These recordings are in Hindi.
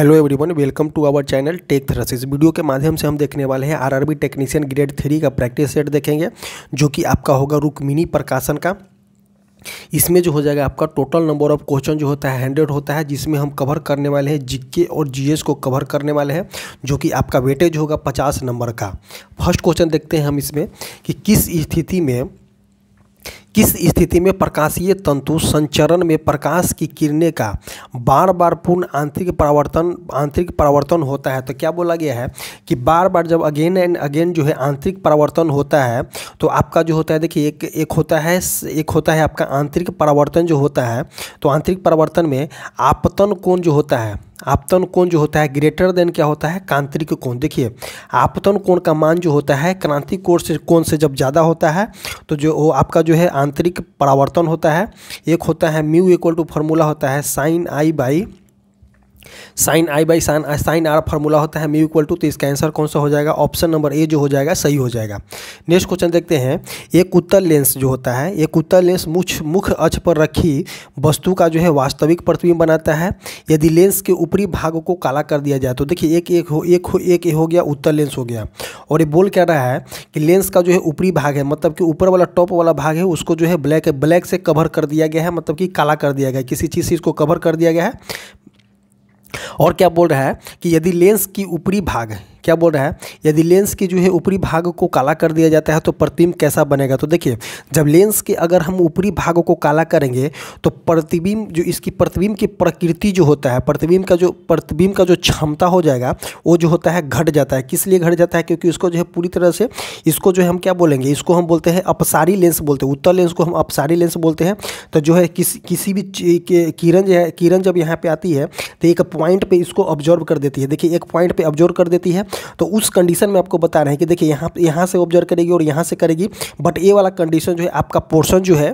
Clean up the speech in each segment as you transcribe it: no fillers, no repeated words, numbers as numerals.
Hello everyone, welcome to our channel tech thrust. इस वीडियो के माध्यम से हम देखने वाले हैं आरआरबी टेक्नीशियन ग्रेड 3 का प्रैक्टिस सेट देखेंगे, जो कि आपका होगा रुक्मिणी प्रकाशन का। इसमें जो हो जाएगा आपका टोटल नंबर ऑफ क्वेश्चन जो होता है 100 होता है, जिसमें हम कवर करने वाले हैं जीके और जीएस को कवर करने वाले हैं, जो कि आपका वेटेज होगा 50 नंबर का। फर्स्ट क्वेश्चन देखते हैं हम इसमें कि किस स्थिति में प्रकाशीय तंतु संचरण में प्रकाश की किरणें का बार बार पूर्ण आंतरिक परावर्तन होता है। तो क्या बोला गया है कि बार बार जब अगेन एंड अगेन जो है आंतरिक परावर्तन होता है, तो आपका जो होता है, देखिए एक होता है आपका आंतरिक परावर्तन जो होता है। तो आंतरिक परावर्तन में आपतन कोण जो होता है ग्रेटर देन क्या होता है, कांतरिक कोण। देखिए आपतन कोण का मान जो होता है क्रांतिक कोण से जब ज़्यादा होता है, तो जो वो आपका जो है आंतरिक परावर्तन होता है। एक होता है म्यू इक्वल टू फार्मूला होता है sine I by sine R formula होता है म्यू इक्वल टू। तो इसका आंसर कौन सा हो जाएगा, ऑप्शन नंबर ए जो हो जाएगा सही हो जाएगा। नेक्स्ट क्वेश्चन देखते हैं। एक उत्तल लेंस जो होता है, एक उत्तल लेंस मुख्य अक्ष पर रखी वस्तु का जो है वास्तविक प्रतिबिंब बनाता है यदि लेंस के ऊपरी भाग को काला कर दिया जाए। तो देखिए एक हो गया उत्तल लेंस हो गया, और ये बोल क्या रहा है कि लेंस का जो है ऊपरी भाग है, मतलब कि ऊपर वाला टॉप वाला भाग है, उसको जो है ब्लैक से कवर कर दिया गया है, मतलब कि काला कर दिया गया है, किसी चीज़ से इसको कवर कर दिया गया है। और क्या बोल रहा है कि यदि लेंस की ऊपरी भाग, क्या बोल रहा है, यदि लेंस की जो है ऊपरी भाग को काला कर दिया जाता है तो प्रतिबिंब कैसा बनेगा। तो देखिए जब लेंस के अगर हम ऊपरी भाग को काला करेंगे तो प्रतिबिंब जो इसकी प्रतिबिंब की प्रकृति जो होता है, प्रतिबिंब का जो क्षमता हो जाएगा वो जो होता है घट जाता है। किस लिए घट जाता है, क्योंकि इसको जो है पूरी तरह से इसको जो है हम क्या बोलेंगे, इसको हम बोलते हैं अपसारी लेंस बोलते हैं, उत्तल लेंस को हम अपसारी लेंस बोलते हैं। तो जो है किसी भी किरण जब यहाँ पे आती है तो एक पॉइंट पे इसको ऑब्जर्व कर देती है। देखिए एक पॉइंट पे ऑब्जर्व कर देती है, तो उस कंडीशन में आपको बता रहे हैं कि देखिए यहाँ से ऑब्जर्व करेगी और यहाँ से करेगी, बट ये वाला कंडीशन जो है आपका पोर्शन जो है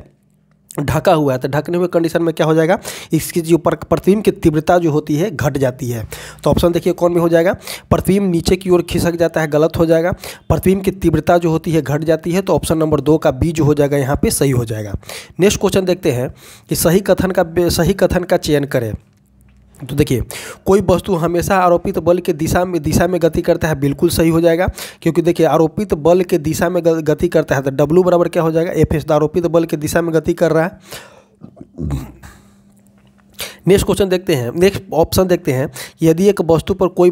ढका हुआ है। तो ढकने हुए कंडीशन में क्या हो जाएगा, इसकी जो प्रतिबिंब की तीव्रता जो होती है घट जाती है। तो ऑप्शन देखिए कौन में हो जाएगा, प्रतिबिंब नीचे की ओर खिसक जाता है, गलत हो जाएगा। प्रतिबिंब की तीव्रता जो होती है घट जाती है, तो ऑप्शन नंबर 2 का बी जो हो जाएगा यहाँ पे सही हो जाएगा। नेक्स्ट क्वेश्चन देखते हैं कि सही कथन का चयन करें। तो देखिए कोई वस्तु हमेशा आरोपित बल के दिशा में गति करता है, बिल्कुल सही हो जाएगा, क्योंकि देखिए आरोपित बल के दिशा में गति करता है तो W बराबर क्या हो जाएगा, एफ। आरोपित बल के दिशा में गति कर रहा है। नेक्स्ट क्वेश्चन देखते हैं, नेक्स्ट ऑप्शन देखते हैं। यदि एक वस्तु पर कोई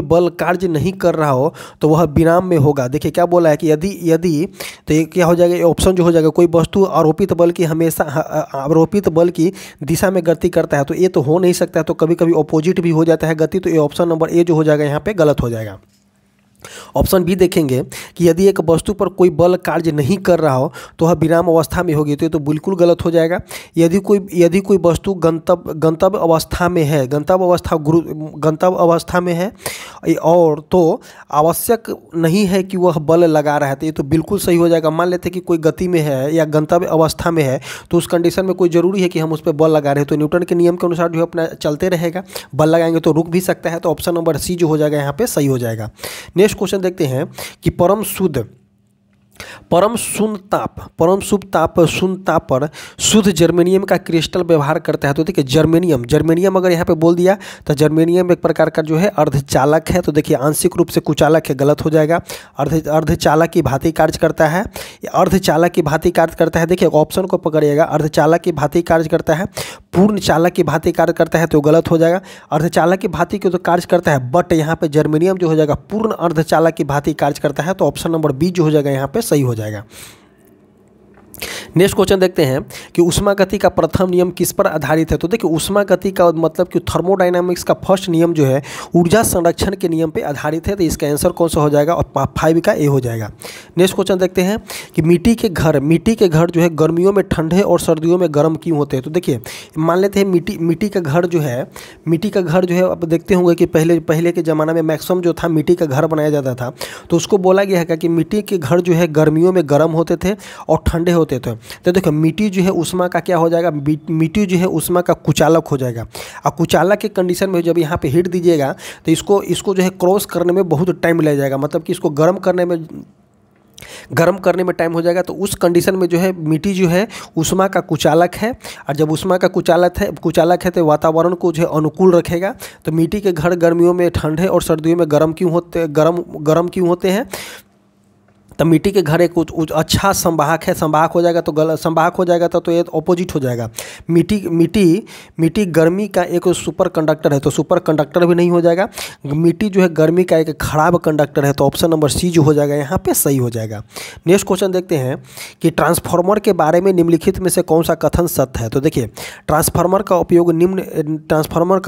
बल कार्य नहीं कर रहा हो तो वह विराम में होगा। देखिए क्या बोला है कि यदि तो ये क्या हो जाएगा, ऑप्शन जो हो जाएगा कोई वस्तु आरोपित बल की दिशा में गति करता है, तो ये तो हो नहीं सकता है, तो कभी कभी अपोजिट भी हो जाता है गति। तो ये ऑप्शन नंबर ए जो हो जाएगा यहाँ पे गलत हो जाएगा। ऑप्शन बी देखेंगे कि यदि एक वस्तु पर कोई बल कार्य नहीं कर रहा हो तो वह विराम अवस्था में होगी, तो ये तो बिल्कुल गलत हो जाएगा। यदि कोई वस्तु गंतव्य अवस्था में है और तो आवश्यक नहीं है कि वह बल लगा रहा है, तो ये तो बिल्कुल सही हो जाएगा। मान लेते हैं कि कोई गति में है या गंतव्य अवस्था में है, तो उस कंडीशन में कोई ज़रूरी है कि हम उस पर बल लगा रहे हैं, तो न्यूटन के नियम के अनुसार जो है अपना चलते रहेगा, बल लगाएंगे तो रुक भी सकता है। तो ऑप्शन नंबर सी जो हो जाएगा यहाँ पे सही हो जाएगा। नेक्स्ट क्वेश्चन देखते हैं कि परम शून्य ताप पर शुद्ध जर्मेनियम का क्रिस्टल व्यवहार करता है। तो देखिए जर्मेनियम अगर यहाँ पे बोल दिया तो जर्मेनियम एक प्रकार का जो है अर्धचालक है। तो देखिए आंशिक रूप से कुचालक है, गलत हो जाएगा। अर्धचालक की भांति कार्य करता है, अर्धचालक की भांति कार्य करता है। देखिए ऑप्शन को पकड़िएगा, अर्धचालक की भांति कार्य करता है, पूर्ण चालक की भांति कार्य करता है, तो गलत हो जाएगा। अर्धचालक की भांति को तो कार्य करता है, बट यहाँ पे जर्मेनियम जो हो जाएगा पूर्ण अर्धचालक की भांति कार्य करता है, तो ऑप्शन नंबर बी जो हो जाएगा यहाँ पे सही हो जाएगा। नेक्स्ट क्वेश्चन देखते हैं कि ऊष्मागति का प्रथम नियम किस पर आधारित है। तो देखिए ऊष्मागति का मतलब कि थर्मोडायनामिक्स का फर्स्ट नियम जो है ऊर्जा संरक्षण के नियम पे आधारित है, तो इसका आंसर कौन सा हो जाएगा, और 5 का ए हो जाएगा। नेक्स्ट क्वेश्चन देखते हैं कि मिट्टी के घर जो है गर्मियों में ठंडे और सर्दियों में गर्म क्यों होते हैं। तो देखिए मान लेते हैं मिट्टी का घर जो है आप देखते होंगे कि पहले के ज़माना में मैक्सिमम जो था मिट्टी का घर बनाया जाता था, तो उसको बोला गया है कि मिट्टी के घर जो है गर्मियों में गर्म होते थे और ठंडे होते थे। तो देखो मिट्टी जो है ऊष्मा का क्या हो जाएगा, मिट्टी जो है ऊष्मा का कुचालक हो जाएगा। और कुचालक के कंडीशन में जब यहाँ पे हीट दीजिएगा तो इसको जो है क्रॉस करने में बहुत टाइम लग जाएगा, मतलब कि इसको गर्म करने में गर्म करने में टाइम हो जाएगा। तो उस कंडीशन में जो है मिट्टी जो है ऊष्मा का कुचालक है, और जब ऊष्मा का कुचालक है तो वातावरण को जो है अनुकूल रखेगा। तो मिट्टी के घर गर्मियों में ठंडे और सर्दियों में गर्म क्यों होते हैं? तो मिट्टी के घर एक अच्छा संवाहक है, संवाहक हो जाएगा तो संवाहक हो जाएगा तो ये ऑपोजिट हो जाएगा। मिट्टी गर्मी का एक सुपर कंडक्टर है, तो सुपर कंडक्टर भी नहीं हो जाएगा। मिट्टी जो है गर्मी का एक खराब कंडक्टर है, तो ऑप्शन नंबर सी जो हो जाएगा यहाँ पे सही हो जाएगा। नेक्स्ट क्वेश्चन देखते हैं कि ट्रांसफार्मर के बारे में निम्नलिखित में से कौन सा कथन सत्य है? तो देखिए, ट्रांसफार्मर का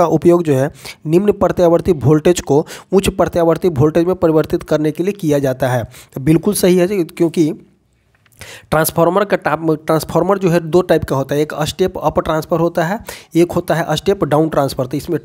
उपयोग जो है निम्न प्रत्यावर्ती वोल्टेज को उच्च प्रत्यावर्ती वोल्टेज में परिवर्तित करने के लिए किया जाता है। तो बिल्कुल सही है जी, क्योंकि ट्रांसफार्मर जो है दो टाइप का होता है, एक स्टेप अप ट्रांसफर होता है, एक होता है स्टेप डाउन ट्रांसफर। तो इसमें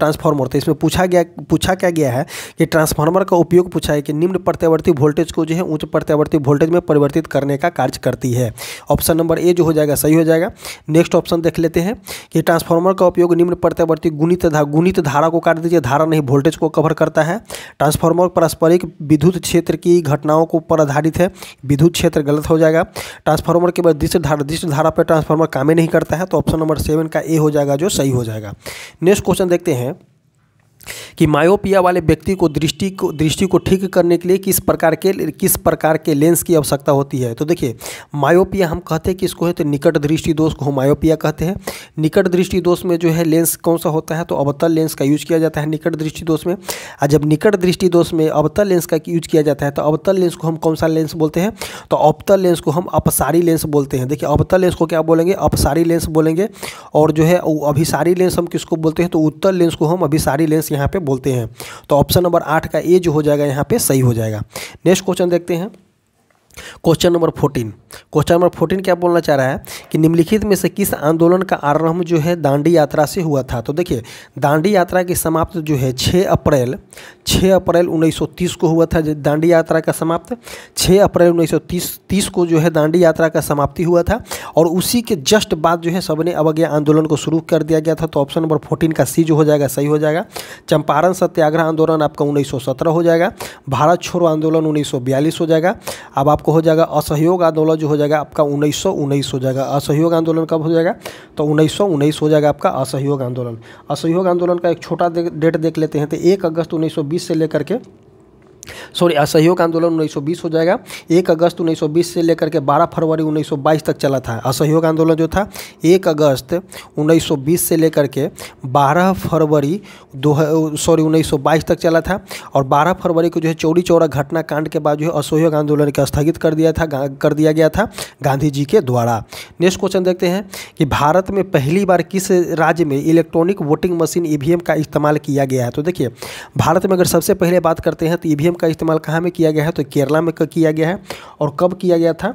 पूछा क्या गया है कि ट्रांसफार्मर का उपयोग पूछा है कि निम्न प्रत्यावर्ती वोल्टेज को जो है उच्च प्रत्यावर्ती वोल्टेज में परिवर्तित करने का कार्य करती है। ऑप्शन नंबर ए जो हो जाएगा सही हो जाएगा। नेक्स्ट ऑप्शन देख लेते हैं कि ट्रांसफार्मर का उपयोग निम्न प्रत्यावर्ती गुणित धारा को काट दीजिए, धारा नहीं वोल्टेज को कवर करता है। ट्रांसफार्मर पारस्परिक विद्युत क्षेत्र की घटनाओं को पर आधारित है, विद्युत क्षेत्र गलत हो जाएगा। ट्रांसफार्मर के बाद दृश्य धारा पर ट्रांसफार्मर काम ही नहीं करता है, तो ऑप्शन नंबर 7 का ए हो जाएगा जो सही हो जाएगा। नेक्स्ट क्वेश्चन देखते हैं कि मायोपिया वाले व्यक्ति को दृष्टि को ठीक करने के लिए किस प्रकार के लेंस की आवश्यकता होती है? तो देखिए, मायोपिया हम कहते हैं कि इसको है तो निकट दृष्टि दोष को हम मायोपिया कहते हैं। निकट दृष्टि दोष में जो है लेंस कौन सा होता है? तो अवतल लेंस का यूज किया जाता है निकट दृष्टि दोष में। और जब निकट दृष्टि दोष में अवतल लेंस का यूज किया जाता है तो अवतल लेंस को हम कौन सा लेंस बोलते हैं? तो अवतल लेंस को हम अपसारी लेंस बोलते हैं। देखिए, अवतल लेंस को क्या बोलेंगे? अपसारी लेंस बोलेंगे। और जो है अभिसारी लेंस हम किसको बोलते हैं? तो उत्तल लेंस को हम अभिसारी लेंस यहाँ पे बोलते हैं। तो ऑप्शन नंबर 8 का ए जो हो जाएगा यहाँ पे सही हो जाएगा। नेक्स्ट क्वेश्चन देखते हैं, क्वेश्चन नंबर 14 क्या बोलना चाह रहा है कि निम्नलिखित में से किस आंदोलन का आरंभ जो है दांडी यात्रा से हुआ था? तो देखिए, दांडी यात्रा की समाप्त जो है 6 अप्रैल 1930 को हुआ था। दांडी यात्रा का समाप्त 6 अप्रैल 1930 को जो है दांडी यात्रा का समाप्ति हुआ था, और उसी के जस्ट बाद जो है सबने अवज्ञा आंदोलन को शुरू कर दिया गया था। तो ऑप्शन नंबर 14 का सी जो हो जाएगा सही हो जाएगा। चंपारण सत्याग्रह आंदोलन आपका 1917 हो जाएगा। भारत छोड़ो आंदोलन 1942 हो जाएगा। अब आपको हो जाएगा असहयोग आंदोलन जो हो जाएगा आपका 1919 हो जाएगा। असहयोग आंदोलन कब हो जाएगा? तो 1919 हो जाएगा आपका असहयोग आंदोलन। असहयोग आंदोलन का एक छोटा डेट देख लेते हैं, तो 1 अगस्त 1920 से लेकर के असहयोग आंदोलन 1920 हो जाएगा। 1 अगस्त 1920 से लेकर के 12 फरवरी 1922 तक चला था। असहयोग आंदोलन जो था 1 अगस्त 1920 से लेकर के 12 फरवरी 1922 तक चला था, और 12 फरवरी को जो है चौरी चौरा घटना कांड के बाद जो है असहयोग आंदोलन को स्थगित कर दिया गया था गांधी जी के द्वारा। नेक्स्ट क्वेश्चन देखते हैं कि भारत में पहली बार किस राज्य में इलेक्ट्रॉनिक वोटिंग मशीन ईवीएम का इस्तेमाल किया गया है? तो देखिए, भारत में अगर सबसे पहले बात करते हैं तो ईवीएम का इस्तेमाल कहाँ में किया गया है? तो केरला में किया गया है। और कब किया गया था?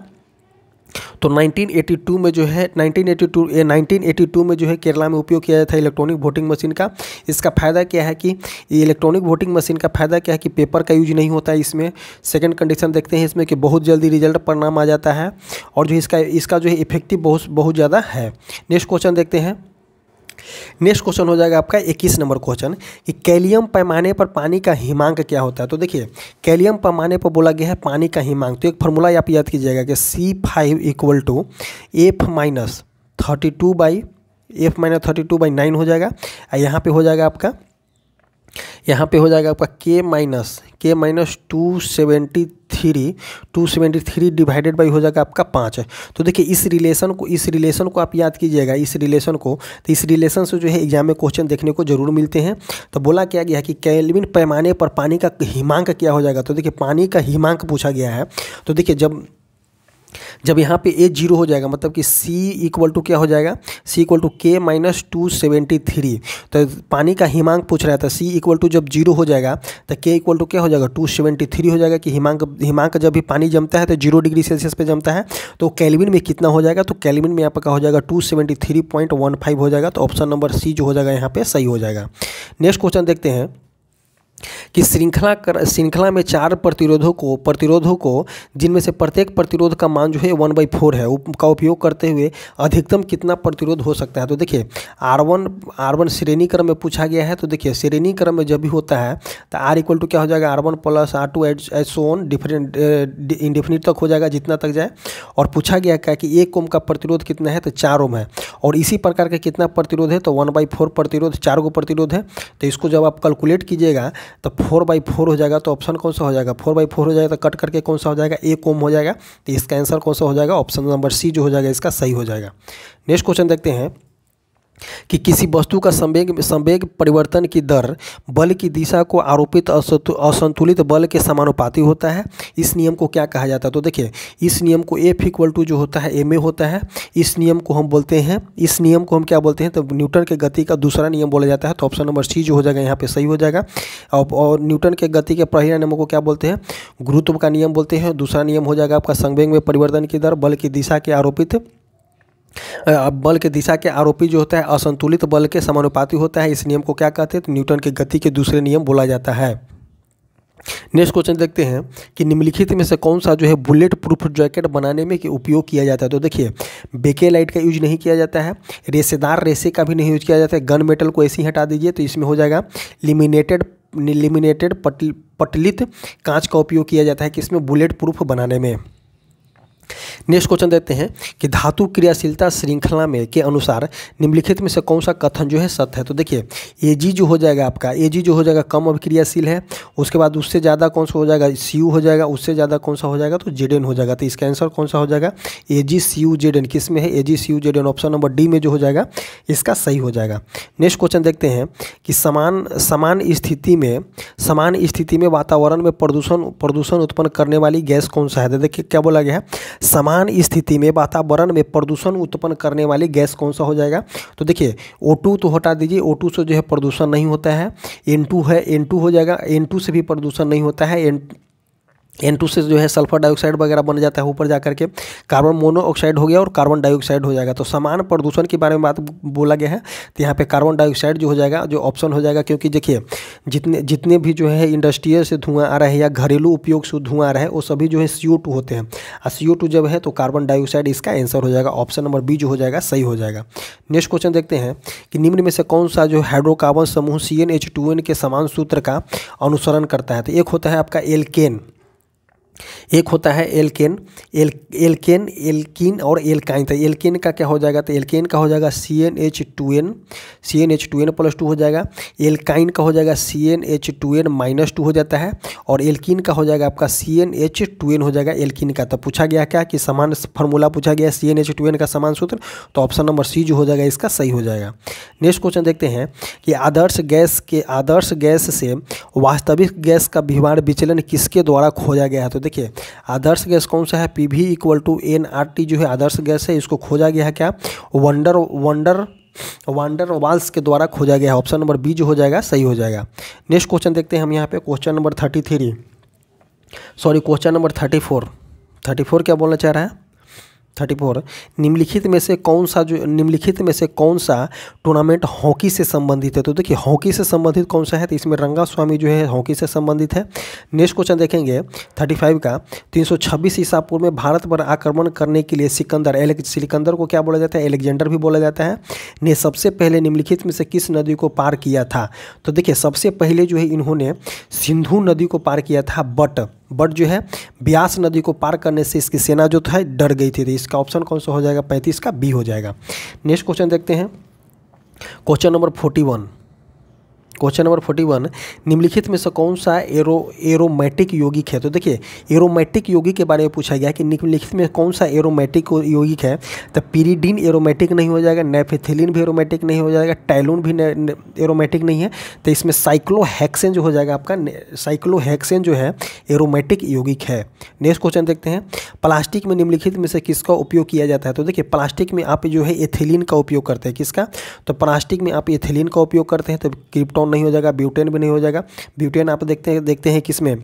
तो 1982 में जो है 1982 में जो है केरला में उपयोग किया था इलेक्ट्रॉनिक वोटिंग मशीन का। इसका फ़ायदा क्या है कि इलेक्ट्रॉनिक वोटिंग मशीन का फ़ायदा क्या है कि पेपर का यूज नहीं होता है इसमें। सेकंड कंडीशन देखते हैं इसमें कि बहुत जल्दी रिजल्ट परिणाम आ जाता है, और जो इसका जो है इफेक्टिव बहुत ज़्यादा है। नेक्स्ट क्वेश्चन देखते हैं। नेक्स्ट क्वेश्चन हो जाएगा आपका 21 नंबर क्वेश्चन कि कैलियम पैमाने पर पानी का हिमांक क्या होता है? तो देखिए, कैलियम पैमाने पर बोला गया है पानी का हिमांक, तो एक फार्मूला आप याद कीजिएगा कि C5 = F-32/9 हो जाएगा। यहाँ पे हो जाएगा आपका K-273 डिवाइडेड बाई हो जाएगा आपका 5। तो देखिए, इस रिलेशन को आप याद कीजिएगा। इस रिलेशन से जो है एग्जाम में क्वेश्चन देखने को जरूर मिलते हैं। तो बोला क्या गया है कि केल्विन पैमाने पर पानी का हिमांक क्या हो जाएगा? तो देखिए, पानी का हिमांक पूछा गया है। तो देखिए, जब यहाँ पे A 0 हो जाएगा, मतलब कि C = क्या हो जाएगा? C = K-273। तो पानी का हिमांक पूछ रहा था। C = जब 0 हो जाएगा तो K = क्या हो जाएगा? 273 हो जाएगा। कि हिमांक जब भी पानी जमता है तो 0 डिग्री सेल्सियस पे जमता है, तो केल्विन में कितना हो जाएगा? तो केल्विन में आपका हो जाएगा 273.15 हो जाएगा। तो ऑप्शन नंबर सी जो हो जाएगा यहाँ पे सही हो जाएगा। नेक्स्ट क्वेश्चन देखते हैं कि श्रृंखला में 4 प्रतिरोधों को जिनमें से प्रत्येक प्रतिरोध का मान जो है 1/4 है का उपयोग करते हुए अधिकतम कितना प्रतिरोध हो सकता है। तो देखिए R1 श्रेणी क्रम में पूछा गया है। तो देखिए श्रेणी क्रम में जब भी होता है तो R इक्वल टू क्या हो जाएगा, R1 + R2 as so on different indefinite तक हो जाएगा जितना तक जाए। और पूछा गया क्या कि 1 ओम का प्रतिरोध कितना है, तो 4 ओम है। और इसी प्रकार का कितना प्रतिरोध है, तो 1/4 प्रतिरोध, 4 गो प्रतिरोध है। तो इसको जब आप कैलकुलेट कीजिएगा तो 4/4 हो जाएगा। तो ऑप्शन कौन सा हो जाएगा, 4/4 हो जाएगा। तो कट करके कौन सा हो जाएगा, 1 ओम हो जाएगा। तो इसका आंसर कौन सा हो जाएगा, ऑप्शन नंबर सी जो हो जाएगा इसका सही हो जाएगा। नेक्स्ट क्वेश्चन देखते हैं कि किसी वस्तु का संवेग परिवर्तन की दर बल की दिशा को आरोपित असंतुलित बल के समानुपाती होता है। इस नियम को क्या कहा जाता है। तो देखिए इस नियम को F = जो होता है ma होता है। इस नियम को हम बोलते हैं, इस नियम को हम क्या बोलते हैं, तो न्यूटन के गति का दूसरा नियम बोला जाता है। तो ऑप्शन नंबर सी जो हो जाएगा यहाँ पे सही हो जाएगा। और न्यूटन के गति के पहला नियम को क्या बोलते हैं, गुरुत्व का नियम बोलते हैं। दूसरा नियम हो जाएगा आपका संवेग में परिवर्तन की दर बल की दिशा के आरोपी जो होता है असंतुलित बल के समानुपाती होता है। इस नियम को क्या कहते हैं, तो न्यूटन के गति के दूसरे नियम बोला जाता है। नेक्स्ट क्वेश्चन देखते हैं कि निम्नलिखित में से कौन सा जो है बुलेट प्रूफ जैकेट बनाने में उपयोग किया जाता है। तो देखिए बेकेलाइट का यूज नहीं किया जाता है, रेसेदार रेसे का भी नहीं यूज किया जाता है, गन मेटल को ऐसे ही हटा दीजिए। तो इसमें हो जाएगा लेमिनेटेड पटलित कांच का उपयोग किया जाता है किसमें, बुलेट प्रूफ बनाने में। नेक्स्ट क्वेश्चन देखते हैं कि धातु क्रियाशीलता श्रृंखला में के अनुसार निम्नलिखित में से कौन सा कथन जो है सत्य है। तो देखिए Ag जो हो जाएगा आपका, Ag जो हो जाएगा कम अभिक्रियाशील है। उसके बाद उससे ज़्यादा कौन सा हो जाएगा, Cu हो जाएगा। उससे ज़्यादा कौन सा हो जाएगा, तो Zn हो जाएगा। तो इसका आंसर कौन सा हो जाएगा, AgCuZn। किस में है, AgCuZn। ऑप्शन नंबर डी में जो हो जाएगा इसका सही हो जाएगा। नेक्स्ट क्वेश्चन देखते हैं कि समान स्थिति में वातावरण में प्रदूषण उत्पन्न करने वाली गैस कौन सा है। तो देखिए क्या बोला गया है, समान स्थिति में वातावरण में प्रदूषण उत्पन्न करने वाली गैस कौन सा हो जाएगा। तो देखिए O2 तो हटा दीजिए, O2 से जो है प्रदूषण नहीं होता है। N2 है, N2 हो जाएगा। N2 से भी प्रदूषण नहीं होता है। N2 से जो है सल्फर डाइऑक्साइड वगैरह बन जाता है ऊपर जाकर के, कार्बन मोनोऑक्साइड हो गया और कार्बन डाइऑक्साइड हो जाएगा। तो समान प्रदूषण के बारे में बात बोला गया है। तो यहाँ पे कार्बन डाइऑक्साइड जो हो जाएगा जो ऑप्शन हो जाएगा, क्योंकि देखिए जितने भी जो है इंडस्ट्रियल से धुआं आ रहा है या घरेलू उपयोग से धुआं आ रहा है वो सभी जो है CO2 होते हैं। और CO2 जब है तो कार्बन डाइऑक्साइड इसका आंसर हो जाएगा। ऑप्शन नंबर बी जो हो जाएगा सही हो जाएगा। नेक्स्ट क्वेश्चन देखते हैं कि निम्न में से कौन सा जो हाइड्रोकार्बन समूह CnH2n के समान सूत्र का अनुसरण करता है। तो एक होता है आपका एल्केन, एक होता है एल्कीन और एल्काइन। तो एल्केन का क्या हो जाएगा, तो एल्केन का हो जाएगा CnH2n +2 हो जाएगा। एल्काइन का हो जाएगा CnH2n -2 हो जाता है। और एल्कीन का हो जाएगा आपका CnH2n हो जाएगा एल्कीन का। तो पूछा गया क्या कि समान फार्मूला पूछा गया CnH2n का समान सूत्र। तो ऑप्शन नंबर सी जो हो जाएगा इसका सही हो जाएगा। नेक्स्ट क्वेश्चन देखते हैं कि आदर्श गैस से वास्तविक गैस का व्यवहार विचलन किसके द्वारा खोजा गया है। तो देखिए आदर्श गैस कौन सा है, PV = nRT जो है आदर्श गैस है। इसको खोजा गया है क्या, वंडर वाल्स के द्वारा खोजा गया है। ऑप्शन नंबर बी जो हो जाएगा सही हो जाएगा। नेक्स्ट क्वेश्चन देखते हैं हम यहाँ पे क्वेश्चन नंबर 34 क्या बोलना चाह रहा है, 34 निम्नलिखित में से कौन सा टूर्नामेंट हॉकी से संबंधित है। तो देखिए हॉकी से संबंधित कौन सा है, तो इसमें रंगास्वामी जो है हॉकी से संबंधित है। नेक्स्ट क्वेश्चन देखेंगे 35 का, 326 ईसा पूर्व में भारत पर आक्रमण करने के लिए सिकंदर को क्या बोला जाता है, एलेक्जेंडर भी बोला जाता है, ने सबसे पहले निम्नलिखित में से किस नदी को पार किया था। तो देखिए सबसे पहले जो है इन्होंने सिंधु नदी को पार किया था, बट जो है ब्यास नदी को पार करने से इसकी सेना जो था डर गई थी। तो इसका ऑप्शन कौन सा हो जाएगा, 35 का बी हो जाएगा। नेक्स्ट क्वेश्चन देखते हैं क्वेश्चन नंबर 41 निम्नलिखित में से कौन सा एरोमेटिक यौगिक है। तो देखिए एरोमेटिक यौगिक के बारे में पूछा गया कि निम्नलिखित में कौन सा एरोमेटिक यौगिक है। तो पिरीडीन एरोमेटिक नहीं हो जाएगा, नेफेथिलीन भी एरोमेटिक नहीं हो जाएगा, टाइलोन भी एरोमेटिक नहीं है। तो इसमें साइक्लोहेक्सेन जो हो जाएगा आपका, साइक्लोहेक्सेन जो है एरोमेटिक यौगिक है। नेक्स्ट क्वेश्चन देखते हैं प्लास्टिक में निम्नलिखित में से किसका उपयोग किया जाता है। तो देखिए प्लास्टिक में आप जो है एथिलीन का उपयोग करते हैं, किसका, तो प्लास्टिक में आप एथिलीन का उपयोग करते हैं। तो क्रिप्टॉन नहीं हो जाएगा, ब्यूटेन भी नहीं हो जाएगा। ब्यूटेन आप देखते हैं किसमें,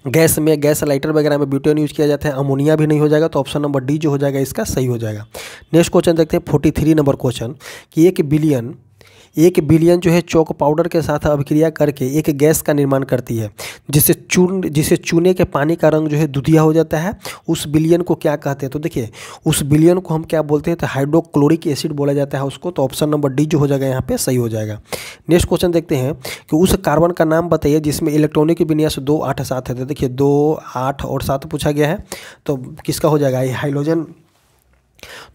गैस लाइटर वगैरह में ब्यूटेन यूज किया जाता है। अमोनिया भी नहीं हो जाएगा। तो ऑप्शन नंबर डी जो हो जाएगा इसका सही हो जाएगा। नेक्स्ट क्वेश्चन देखते हैं 43 नंबर क्वेश्चन कि 1 बिलियन जो है चॉक पाउडर के साथ अभिक्रिया करके एक गैस का निर्माण करती है, जिसे चूने के पानी का रंग जो है दूधिया हो जाता है। उस बिलियन को क्या कहते हैं? तो देखिए उस बिलियन को हम क्या बोलते हैं? तो हाइड्रोक्लोरिक एसिड बोला जाता है उसको। तो ऑप्शन नंबर डी जो हो जाएगा यहाँ पे सही हो जाएगा। नेक्स्ट क्वेश्चन देखते हैं कि उस कार्बन का नाम बताइए जिसमें इलेक्ट्रॉनिक विन्यास 2, 8, 7 है। तो देखिए 2, 8 और 7 पूछा गया है, तो किसका हो जाएगा? ये हाइड्रोजन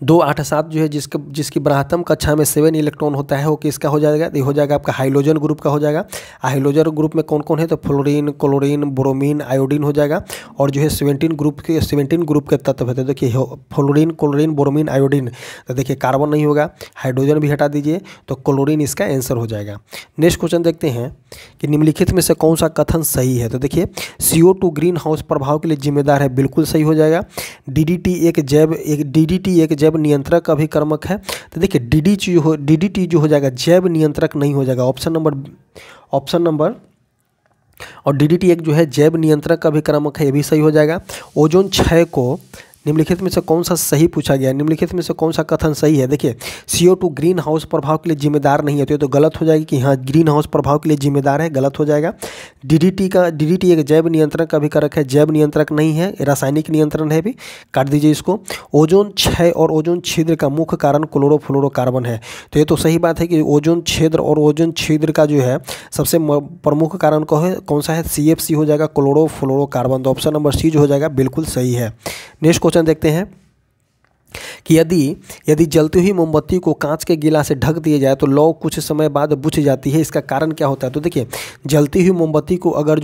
2, 8, 7 जो है जिसकी ब्राह्मण कक्षा में 7 इलेक्ट्रॉन होता है, वो किसका हो जाएगा? ये हो जाएगा आपका हाइड्रोजन ग्रुप का हो जाएगा। हाइड्रोजन ग्रुप में कौन कौन है? तो फ्लोरीन, क्लोरीन, ब्रोमीन, आयोडीन हो जाएगा। और जो है 17 ग्रुप के तत्व है। तो देखिए फ्लोरीन, क्लोरीन, ब्रोमीन, आयोडीन। तो देखिए कार्बन नहीं होगा, हाइड्रोजन भी हटा दीजिए, तो क्लोरीन इसका आंसर हो जाएगा। नेक्स्ट क्वेश्चन देखते हैं कि निम्नलिखित में से कौन सा कथन सही है? तो देखिए CO2 ग्रीन हाउस प्रभाव के लिए जिम्मेदार है, बिल्कुल सही हो जाएगा। DDT एक जैव नियंत्रक अभिकर्मक है। तो देखिए DDT जो हो जाएगा जैव नियंत्रक नहीं हो जाएगा। ऑप्शन नंबर और DDT एक जो है जैव नियंत्रक अभिकर्मक है, ये भी सही हो जाएगा। ओजोन क्षय को निम्नलिखित में से कौन सा सही पूछा गया? निम्नलिखित में से कौन सा कथन सही है? देखिए CO2 ग्रीन हाउस प्रभाव के लिए जिम्मेदार नहीं है, तो ये तो गलत हो जाएगी कि हाँ ग्रीन हाउस प्रभाव के लिए जिम्मेदार है, गलत हो जाएगा। DDT एक जैव नियंत्रण का अभिकारक है, जैव नियंत्रक नहीं है, रासायनिक नियंत्रण है, भी काट दीजिए इसको। ओजोन क्षय और ओजोन छिद्र का मुख्य कारण क्लोरोफ्लोरोकार्बन है, तो ये तो सही बात है कि ओजोन छिद्र और ओजोन छिद्र का जो है सबसे प्रमुख कारण कौन सा है? CFC हो जाएगा, क्लोरोफ्लोरोकार्बन। तो ऑप्शन नंबर सी जो हो जाएगा बिल्कुल सही है। नेक्स्ट क्वेश्चन देखते हैं कि यदि जलती हुई मोमबत्ती को कांच के गिलास से ढक दिया जाए तो लौ कुछ समय बाद बुझ जाती है, इसका कारण क्या होता है? तो देखिए जलती हुई मोमबत्ती को अगर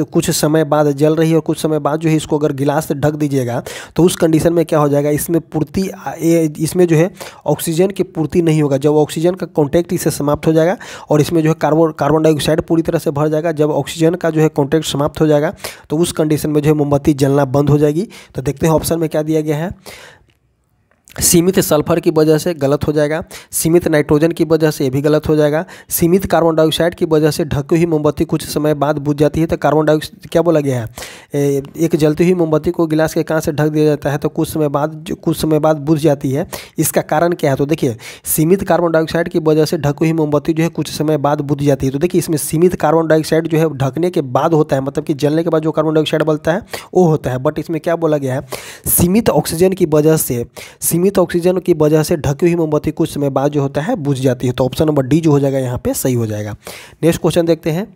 कुछ समय बाद जल रही है और कुछ समय बाद जो है इसको अगर गिलास से ढक दीजिएगा तो उस कंडीशन में क्या हो जाएगा? इसमें जो है ऑक्सीजन की पूर्ति नहीं होगा। जब ऑक्सीजन का कॉन्टैक्ट इससे समाप्त हो जाएगा और इसमें जो है कार्बन डाइऑक्साइड पूरी तरह से भर जाएगा। जब ऑक्सीजन का जो है कॉन्टैक्ट समाप्त हो जाएगा तो उस कंडीशन में जो है मोमबत्ती जलना बंद हो जाएगी। तो देखते हैं ऑप्शन में क्या दिया गया है। सीमित सल्फर की वजह से, गलत हो जाएगा। सीमित नाइट्रोजन की वजह से, ये भी गलत हो जाएगा। सीमित कार्बन डाइऑक्साइड की वजह से ढकी हुई मोमबत्ती कुछ समय बाद बुझ जाती है, तो कार्बन डाइऑक्साइड क्या बोला गया है? एक जलती हुई मोमबत्ती को गिलास के कांच से ढक दिया जाता है तो कुछ समय बाद बुझ जाती है, इसका कारण क्या है? तो देखिए सीमित कार्बन डाइऑक्साइड की वजह से ढकी हुई मोमबत्ती जो है कुछ समय बाद बुझ जाती है। तो देखिए इसमें सीमित कार्बन डाइऑक्साइड जो है ढकने के बाद होता है, मतलब कि जलने के बाद जो कार्बन डाइऑक्साइड बनता है वो होता है। बट इसमें क्या बोला गया है? सीमित ऑक्सीजन की वजह से ढकी हुई मोमबत्ती कुछ समय बाद जो होता है बुझ जाती है। तो ऑप्शन नंबर डी जो हो जाएगा यहाँ पे सही हो जाएगा। नेक्स्ट क्वेश्चन देखते हैं,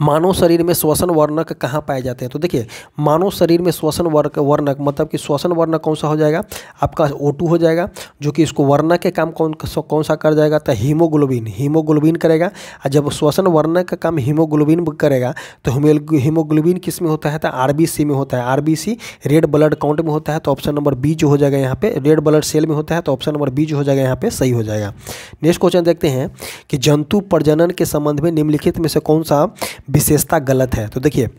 मानव शरीर में श्वसन वर्णक कहाँ पाए जाते हैं? तो देखिए मानव शरीर में श्वसन वर्णक मतलब कि श्वसन वर्णक कौन सा हो जाएगा? आपका O2 हो जाएगा, जो कि इसको वर्णक के काम कौन सा कर जाएगा? तो हीमोग्लोबिन करेगा। और जब श्वसन वर्णक का काम हीमोग्लोबिन करेगा तो हीमोग्लोबिन किस में होता है? तो RBC में होता है। RBC रेड ब्लड काउंट में होता है, तो ऑप्शन नंबर बी जो हो जाएगा यहाँ पे, रेड ब्लड सेल में होता है, तो ऑप्शन नंबर बी जो हो जाएगा यहाँ पे सही हो जाएगा। नेक्स्ट क्वेश्चन देखते हैं कि जंतु प्रजनन के संबंध में निम्नलिखित में से कौन सा विशेषता गलत है? तो देखिए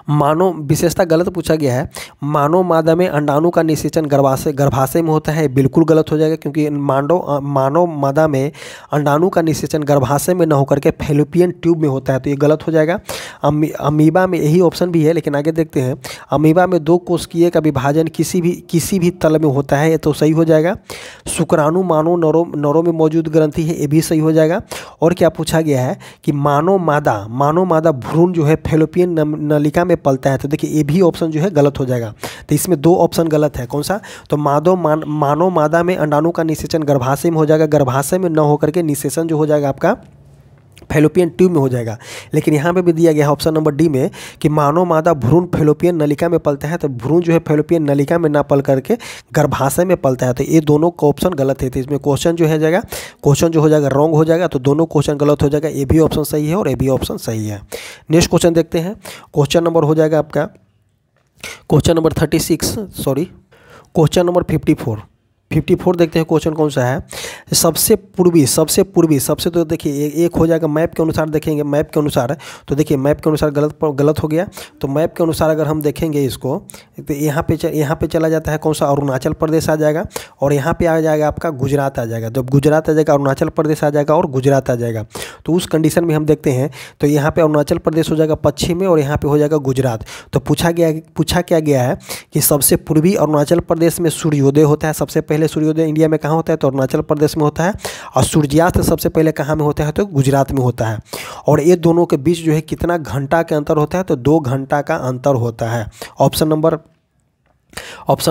मानव विशेषता गलत पूछा गया है। मानव मादा में अंडाणु का निषेचन गर्भाशय में होता है, बिल्कुल गलत हो जाएगा, क्योंकि मानव मादा में अंडाणु का निषेचन गर्भाशय में न होकर के फैलोपियन ट्यूब में होता है, तो ये गलत हो जाएगा। अमीबा में यही ऑप्शन भी है, लेकिन आगे देखते हैं। अमीबा में 2 कोशिकीय का विभाजन किसी भी तल में होता है, ये तो सही हो जाएगा। शुक्राणु मानव नरों में मौजूद ग्रंथि है, ये भी सही हो जाएगा। और क्या पूछा गया है कि मानव मादा भ्रूण जो है फैलोपियन नलिका में पलता है, तो देखिए ये भी ऑप्शन जो है गलत हो जाएगा। तो इसमें 2 ऑप्शन गलत है, कौन सा? तो मानव मादा में अंडाणु का निषेचन गर्भाशय में हो जाएगा, गर्भाशय में न होकर के निषेचन जो हो जाएगा आपका फैलोपियन ट्यूब में हो जाएगा। लेकिन यहाँ पे भी दिया गया है ऑप्शन नंबर डी में कि मानव मादा भ्रूण फैलोपियन नलिका में पलता है, तो भ्रूण जो है फैलोपियन नलिका में ना पल करके गर्भाशय में पलता है, तो ये दोनों का ऑप्शन गलत है। तो इसमें क्वेश्चन जो हो जाएगा रॉन्ग हो जाएगा, तो दोनों क्वेश्चन गलत हो जाएगा। ए भी ऑप्शन सही है और ए भी ऑप्शन सही है। नेक्स्ट क्वेश्चन देखते हैं, क्वेश्चन नंबर हो जाएगा आपका क्वेश्चन नंबर 54 देखते हैं क्वेश्चन कौन सा है। सबसे तो देखिए एक हो जाएगा मैप के अनुसार, देखेंगे मैप के अनुसार, तो देखिए मैप के अनुसार गलत हो गया। तो मैप के अनुसार अगर हम देखेंगे इसको, तो यहाँ पे चला जाता है कौन सा, अरुणाचल प्रदेश आ जाएगा, और यहाँ पे आ जाएगा आपका गुजरात आ जाएगा। जब गुजरात आ जाएगा, अरुणाचल प्रदेश आ जाएगा और गुजरात आ जाएगा। तो उस कंडीशन में हम देखते हैं, तो यहाँ पे अरुणाचल प्रदेश हो जाएगा पश्चिम में, और यहाँ पे हो जाएगा गुजरात। तो पूछा क्या गया है कि सबसे पूर्वी अरुणाचल प्रदेश में सूर्योदय होता है। सबसे पहले सूर्योदय इंडिया में कहाँ होता है, तो अरुणाचल प्रदेश में होता है। और सूर्यास्त सबसे पहले कहाँ में होता है, तो गुजरात में होता है। और ये दोनों के बीच जो है कितना घंटा का अंतर होता है, तो 2 घंटा का अंतर होता है। ऑप्शन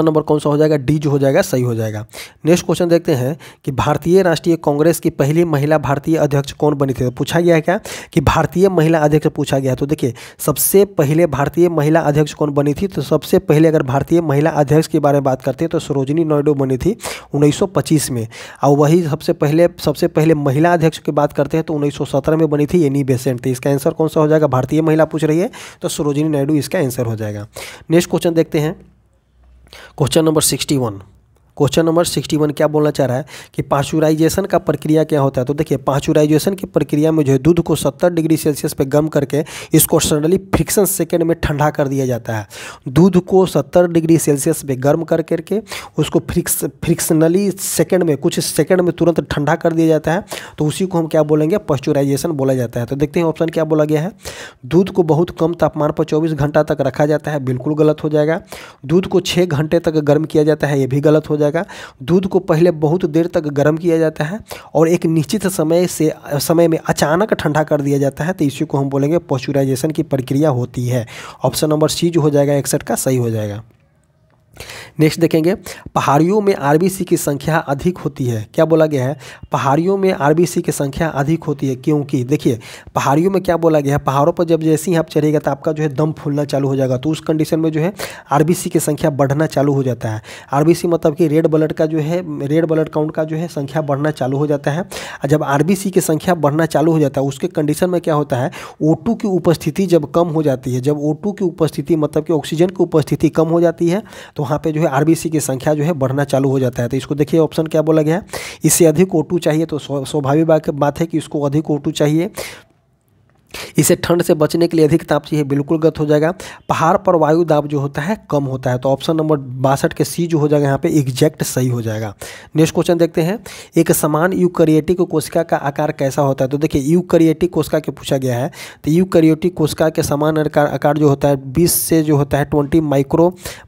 नंबर कौन सा हो जाएगा, डी जो हो जाएगा सही हो जाएगा। नेक्स्ट क्वेश्चन देखते हैं कि भारतीय राष्ट्रीय कांग्रेस की पहली महिला भारतीय अध्यक्ष कौन बनी थी। तो पूछा गया है क्या कि भारतीय महिला अध्यक्ष पूछा गया है। तो देखिए सबसे पहले भारतीय महिला अध्यक्ष कौन बनी थी, तो सबसे पहले अगर भारतीय महिला अध्यक्ष के बारे में बात करते हैं तो सरोजिनी नायडू बनी थी 1925 में। और वही सबसे पहले महिला अध्यक्ष की बात करते हैं तो 1917 में बनी थी एनी बेसेंट। तो इसका आंसर कौन सा हो जाएगा, भारतीय महिला पूछ रही है तो सरोजिनी नायडू इसका आंसर हो जाएगा। नेक्स्ट क्वेश्चन देखते हैं, क्वेश्चन नंबर 61 क्या बोलना चाह रहा है कि पाश्चुराइजेशन का प्रक्रिया क्या होता है। तो देखिए पाश्चुराइजेशन की प्रक्रिया में जो है दूध को 70 डिग्री सेल्सियस पे गर्म करके इसको सडनली फ्रिक्शन सेकंड में ठंडा कर दिया जाता है। दूध को 70 डिग्री सेल्सियस पे गर्म करके उसको फ्रिक्शनली सेकंड में, कुछ सेकंड में तुरंत ठंडा कर दिया जाता है। तो उसी को हम क्या बोलेंगे, पाश्चुराइजेशन बोला जाता है। तो देखते हैं ऑप्शन क्या बोला गया है। दूध को बहुत कम तापमान पर 24 घंटा तक रखा जाता है, बिल्कुल गलत हो जाएगा। दूध को 6 घंटे तक गर्म किया जाता है, ये भी गलत हो जाएगा। दूध को पहले बहुत देर तक गर्म किया जाता है और एक निश्चित समय में अचानक ठंडा कर दिया जाता है। तो इसी को हम बोलेंगे पाश्चुराइजेशन की प्रक्रिया होती है। ऑप्शन नंबर सी जो हो जाएगा 61 का सही हो जाएगा। नेक्स्ट देखेंगे, पहाड़ियों में आरबीसी की संख्या अधिक होती है। क्या बोला गया है, पहाड़ियों में आरबीसी की संख्या अधिक होती है क्योंकि देखिए पहाड़ियों में क्या बोला गया है, पहाड़ों पर जब जैसे ही आप चढ़ेगा तो आपका जो है दम फूलना चालू हो जाएगा। तो उस कंडीशन में जो है आरबीसी की संख्या बढ़ना चालू हो जाता है। आरबीसी मतलब कि रेड ब्लड काउंट का जो है संख्या बढ़ना चालू हो जाता है। जब आरबीसी की संख्या बढ़ना चालू हो जाता है उसके कंडीशन में क्या होता है, O2 की उपस्थिति जब कम हो जाती है, जब O2 की उपस्थिति मतलब कि ऑक्सीजन की उपस्थिति कम हो जाती है तो वहाँ पे जो है आरबीसी की संख्या जो है बढ़ना चालू हो जाता है। तो इसको देखिए ऑप्शन क्या बोला गया है, इससे अधिक O2 चाहिए। तो स्वाभाविक बात है कि इसको अधिक O2 चाहिए। इसे ठंड से बचने के लिए अधिक ताप चाहिए, बिल्कुल गलत हो जाएगा। पहाड़ पर वायु दाब जो होता है कम होता है। तो ऑप्शन नंबर 62 के सी जो हो जाएगा यहाँ पे एग्जैक्ट सही हो जाएगा। नेक्स्ट क्वेश्चन देखते हैं, एक समान यूकैरियोटिक कोशिका का आकार कैसा होता है। तो देखिए यूकैरियोटिक कोशिका के पूछा गया है। तो यूकैरियोटिक कोशिका के समान आकार जो होता है 20 से जो होता है 20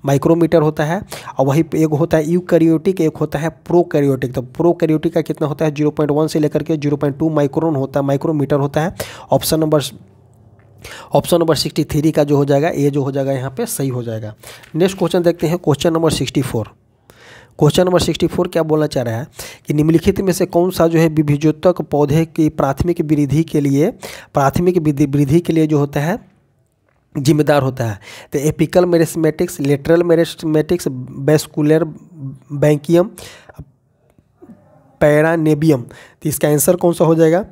माइक्रोमीटर होता है। और वही एक होता है यूकैरियोटिक, एक होता है प्रोकैरियोटिक। तो प्रोकैरियोटिक का कितना होता है 0.1 से लेकर के 0.2 माइक्रोमीटर होता है। ऑप्शन नंबर 63 का जो हो जाएगा ये जो हो जाएगा यहाँ पे सही हो जाएगा। नेक्स्ट क्वेश्चन देखते हैं, क्वेश्चन नंबर 64। क्वेश्चन नंबर 64 क्या बोलना चाह रहा है कि निम्नलिखित में से कौन सा जो है विभिजोतक पौधे की प्राथमिक वृद्धि के लिए जो होता है जिम्मेदार होता है। तो एपिकल मेरिस्टेमेटिक्स, लेटरल मेरिस्टेमेटिक्स, वेस्कुलर बैंकियम, पैरानेबियम। तो इसका आंसर कौन सा हो जाएगा,